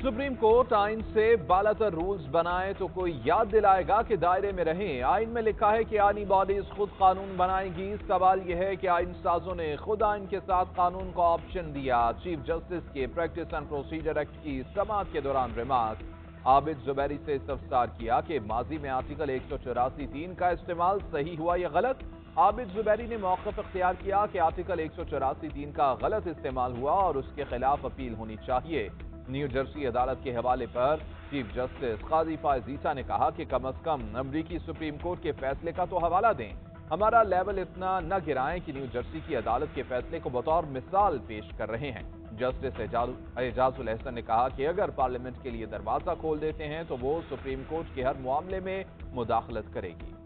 Supreme court आइन से बालातर rules बनाए तो कोई याद दिलाएगा कि दायरे में रहें। आइन में लिखा है कि आईनी बॉडीज खुद कानून बनाएंगी। सवाल यह है कि आइन साजों ने खुद आइन के साथ कानून को ऑप्शन दिया। चीफ जस्टिस के प्रैक्टिस एंड प्रोसीजर एक्ट की समाअत के दौरान रिमार्क। आबिद जुबैरी से इस्तफसार किया कि माजी में आर्टिकल 184(3) का इस्तेमाल सही हुआ या गलत। आबिद जुबैरी ने मौक़िफ़ इख्तियार किया कि आर्टिकल 184(3) का गलत इस्तेमाल हुआ और उसके खिलाफ अपील होनी चाहिए। न्यू जर्सी अदालत के हवाले पर चीफ जस्टिस काजी फायज ईसा ने कहा कि कम अज कम अमरीकी सुप्रीम कोर्ट के फैसले का तो हवाला दें। हमारा लेवल इतना न गिराएं कि न्यू जर्सी की अदालत के फैसले को बतौर मिसाल पेश कर रहे हैं। जस्टिस एजाजुल एहसन ने कहा कि अगर पार्लियामेंट के लिए दरवाजा खोल देते हैं तो वो सुप्रीम कोर्ट के हर मामले में मुदाखलत करेगी।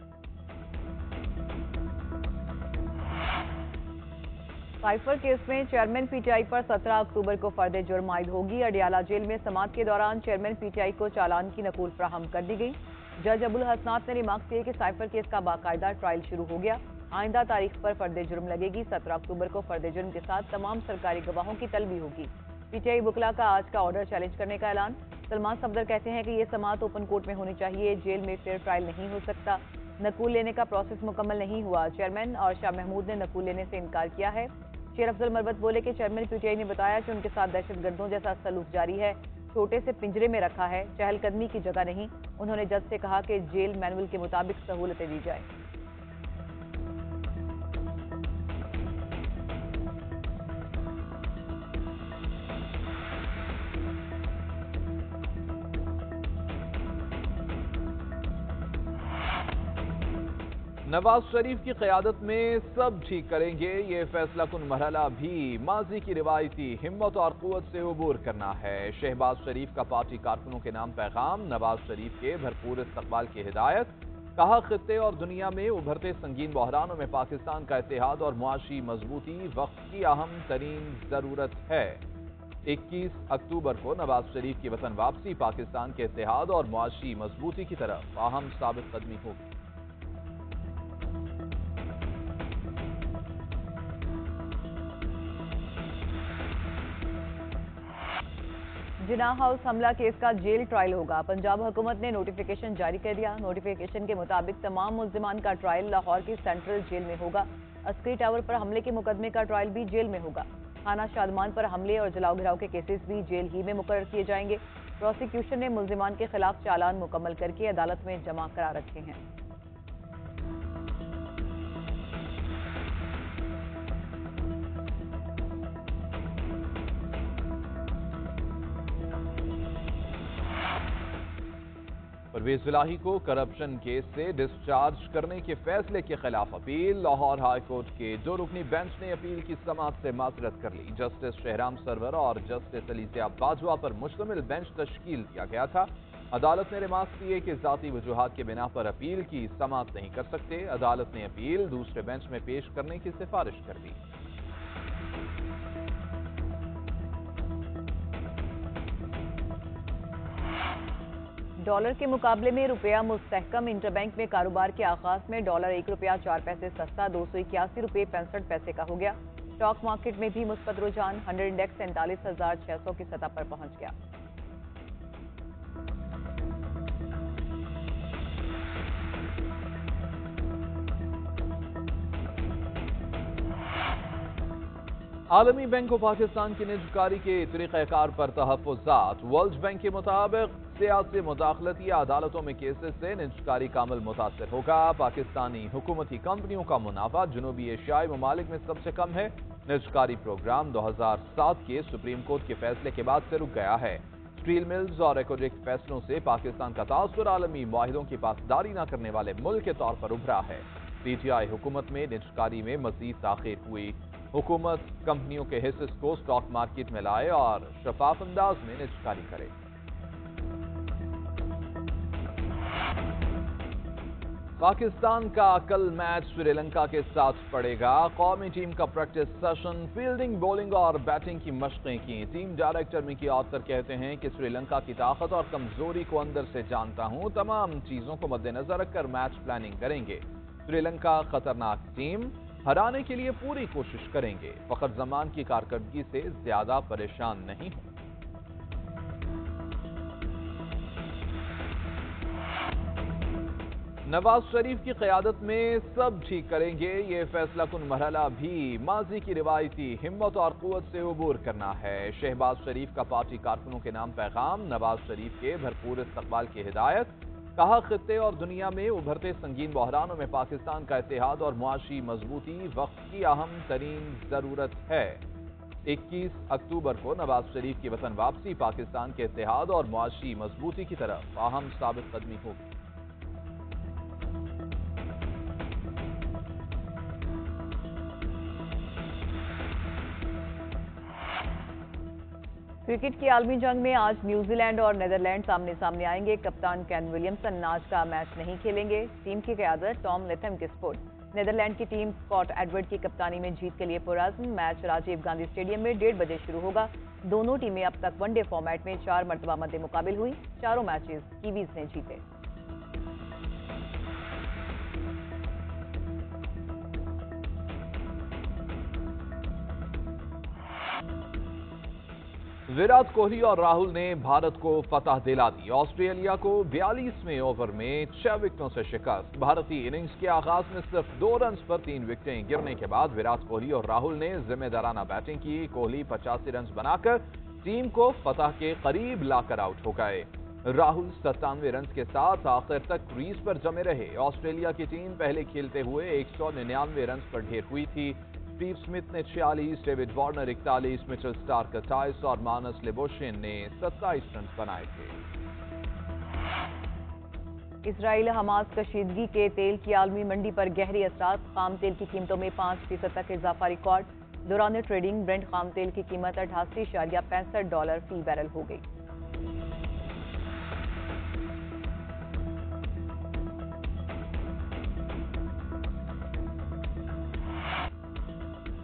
साइफर केस में चेयरमैन पीटीआई पर 17 अक्टूबर को फर्द जुर्म आयद होगी। अडियाला जेल में समाअत के दौरान चेयरमैन पीटीआई को चालान की नकूल फ्राहम कर दी गई। जज अबुल हसनात ने रिमार्क किए कि साइफर केस का बाकायदा ट्रायल शुरू हो गया। आइंदा तारीख पर फर्द जुर्म लगेगी। 17 अक्टूबर को फर्द जुर्म के साथ तमाम सरकारी गवाहों की तलबी होगी। पीटीआई वकला का आज का ऑर्डर चैलेंज करने का ऐलान। सलमान सफदर कहते हैं कि ये समाअत ओपन कोर्ट में होनी चाहिए। जेल में फेयर ट्रायल नहीं हो सकता। नकूल लेने का प्रोसेस मुकम्मल नहीं हुआ। चेयरमैन और शाह महमूद ने नकूल लेने से इनकार किया है। शेर अफजल मरवत बोले कि चेयरमैन पीटीआई ने बताया कि उनके साथ दहशतगर्दों जैसा सलूक जारी है। छोटे से पिंजरे में रखा है, चहलकदमी की जगह नहीं। उन्होंने जज से कहा कि जेल मैनुअल के मुताबिक सहूलतें दी जाएं। नवाज शरीफ की क़यादत में सब ठीक करेंगे। ये फैसला कुन मरहला भी माजी की रिवायती हिम्मत और क़ुव्वत से उबूर करना है। शहबाज शरीफ का पार्टी कारकुनों के नाम पैगाम। नवाज शरीफ के भरपूर इस्तकबाल की हिदायत। कहा, खित्ते और दुनिया में उभरते संगीन बहरानों में पाकिस्तान का इत्तेहाद और मुआशी मजबूती वक्त की अहम तरीन ज़रूरत है। 21 अक्टूबर को नवाज शरीफ की वतन वापसी पाकिस्तान के इत्तेहाद और मुआशी मजबूती की तरफ अहम साबित कदमी होगी। जिन्ना हाउस हमला केस का जेल ट्रायल होगा। पंजाब हुकूमत ने नोटिफिकेशन जारी कर दिया। नोटिफिकेशन के मुताबिक तमाम मुल्जिमान का ट्रायल लाहौर की सेंट्रल जेल में होगा। अस्करी टावर पर हमले के मुकदमे का ट्रायल भी जेल में होगा। खाना शादमान पर हमले और जलाओ घिराव के केसेस भी जेल ही में मुकर्रर किए जाएंगे। प्रोसिक्यूशन ने मुल्जिमान के खिलाफ चालान मुकम्मल करके अदालत में जमा करा रखे हैं। परवेज इलाही को करप्शन केस से डिस्चार्ज करने के फैसले के खिलाफ अपील। लाहौर हाई कोर्ट के 2 रुकनी बेंच ने अपील की समाअत से माजरत कर ली। जस्टिस शहराम सरवर और जस्टिस अलीज़िया बाजवा पर मुश्तमिल बेंच तश्कील दिया गया था। अदालत ने रिमार्क किए कि जाती वजूहात के बिना पर अपील की समाअत नहीं कर सकते। अदालत ने अपील दूसरे बेंच में पेश करने की सिफारिश कर दी। डॉलर के मुकाबले में रुपया मुस्तहकम। इंटरबैंक में कारोबार के आगाज में डॉलर 1 रुपया 4 पैसे सस्ता 281 रुपये 65 पैसे का हो गया। स्टॉक मार्केट में भी मुस्बत रुझान। 100 इंडेक्स 47,600 की सतह पर पहुंच गया। आलमी बैंक को पाकिस्तान की निजकारी के तरीक़ाकार पर तहफ़्फ़ुज़ात। वर्ल्ड बैंक के मुताबिक सियासी मुदाखलत या अदालतों में केसेस से निजकारी कामिल मुतासर होगा। पाकिस्तानी हुकूमती कंपनियों का मुनाफा जनूबी एशियाई ममालिक में सबसे कम है। निजकारी प्रोग्राम 2007 के सुप्रीम कोर्ट के फैसले के बाद से रुक गया है। स्टील मिल्स और एकोडिक फैसलों से पाकिस्तान का तासुर आलमी मुआहिदों की पासदारी न करने वाले मुल्क के तौर पर उभरा है। पीटीआई हुकूमत में निजकारी में मजीद ताख़ीर हुई। हुकूमत कंपनियों के हिस्से को स्टॉक मार्केट में लाए और शफाफ अंदाज में निजकारी करे। पाकिस्तान का कल मैच श्रीलंका के साथ पड़ेगा। कौमी टीम का प्रैक्टिस सेशन, फील्डिंग, बॉलिंग और बैटिंग की मशकें की। टीम डायरेक्टर मिकी आर्थर कहते हैं कि श्रीलंका की ताकत और कमजोरी को अंदर से जानता हूं। तमाम चीजों को मद्देनजर रखकर मैच प्लानिंग करेंगे। श्रीलंका खतरनाक टीम, हराने के लिए पूरी कोशिश करेंगे। फखर जमान की कारकर्दगी से ज्यादा परेशान नहीं हूं। नवाज शरीफ की क़यादत में सब ठीक करेंगे। ये फैसला कुन मरहला भी माजी की रिवायती हिम्मत और क़ुव्वत से उबूर करना है। शहबाज शरीफ का पार्टी कारकुनों के नाम पैगाम। नवाज शरीफ के भरपूर इस्तकबाल की हिदायत। कहा, खित्ते और दुनिया में उभरते संगीन बहरानों में पाकिस्तान का इत्तेहाद और मुआशी मजबूती वक्त की अहम तरीन जरूरत है। 21 अक्टूबर को नवाज शरीफ की वतन वापसी पाकिस्तान के इत्तेहाद और मुआशी मजबूती की तरफ अहम साबित कदमी होगी। क्रिकेट की आलमी जंग में आज न्यूजीलैंड और नीदरलैंड सामने सामने आएंगे। कप्तान केन विलियमसन आज का मैच नहीं खेलेंगे। टीम की क़यादत टॉम लेथम की स्पुर्द। नीदरलैंड की टीम स्कॉट एडवर्ड की कप्तानी में जीत के लिए पुरअज़्म। मैच राजीव गांधी स्टेडियम में 1:30 बजे शुरू होगा। दोनों टीमें अब तक वनडे फॉर्मेट में 4 मरतबा मद्दे मुकाबिल हुई। चारों मैचेस कीवीज ने जीते। विराट कोहली और राहुल ने भारत को फतह दिला दी। ऑस्ट्रेलिया को 42वें ओवर में 6 विकेटों से शिकस्त। भारतीय इनिंग्स के आगाज में सिर्फ 2 रन पर 3 विकेटें गिरने के बाद विराट कोहली और राहुल ने जिम्मेदाराना बैटिंग की। कोहली 85 रन बनाकर टीम को फतह के करीब लाकर आउट हो गए। राहुल 97 रन के साथ आखिर तक क्रीज पर जमे रहे। ऑस्ट्रेलिया की टीम पहले खेलते हुए 199 रन पर ढेर हुई थी। स्टीव स्मिथ ने 46, डेविड वार्नर 41, मिचेल स्टार्क 28 और मानस लेबोशिन ने 27 रन बनाए थे। इसराइल हमास कशीदगी के तेल की आलमी मंडी पर गहरी असरात। खाम तेल की कीमतों में 5% तक इजाफा रिकॉर्ड। दौरान ट्रेडिंग ब्रेंट खाम तेल की कीमत $88.65 फी बैरल हो गई।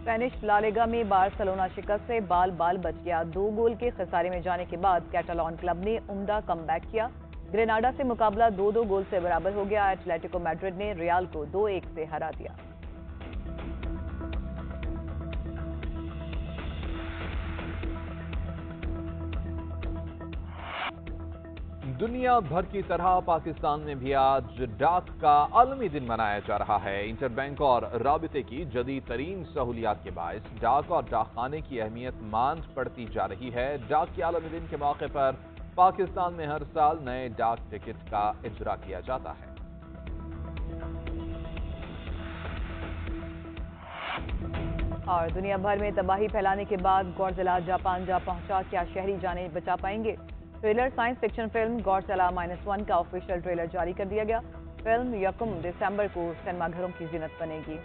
स्पेनिश ला लीगा में बार्सिलोना शिकस्त से बाल बच गया। 2 गोल के खसारे में जाने के बाद कैटालॉन क्लब ने उम्दा कमबैक किया। ग्रेनाडा से मुकाबला 2-2 गोल से बराबर हो गया। एटलेटिको मैड्रिड ने रियल को 2-1 से हरा दिया। दुनिया भर की तरह पाकिस्तान में भी आज डाक का आलमी दिन मनाया जा रहा है। इंटरबैंक और राबिते की जदीद तरीन सहूलियात के बायस डाक और डाकखाने की अहमियत मांद पड़ती जा रही है। डाक के आलमी दिन के मौके पर पाकिस्तान में हर साल नए डाक टिकट का इजरा किया जाता है। और दुनिया भर में तबाही फैलाने के बाद गौरतला जापान जा पहुंचा। क्या शहरी जाने बचा पाएंगे? ट्रेलर साइंस फिक्शन फिल्म गौरतला -1 का ऑफिशियल ट्रेलर जारी कर दिया गया। फिल्म 1 दिसंबर को सिनेमाघरों की जीनत बनेगी।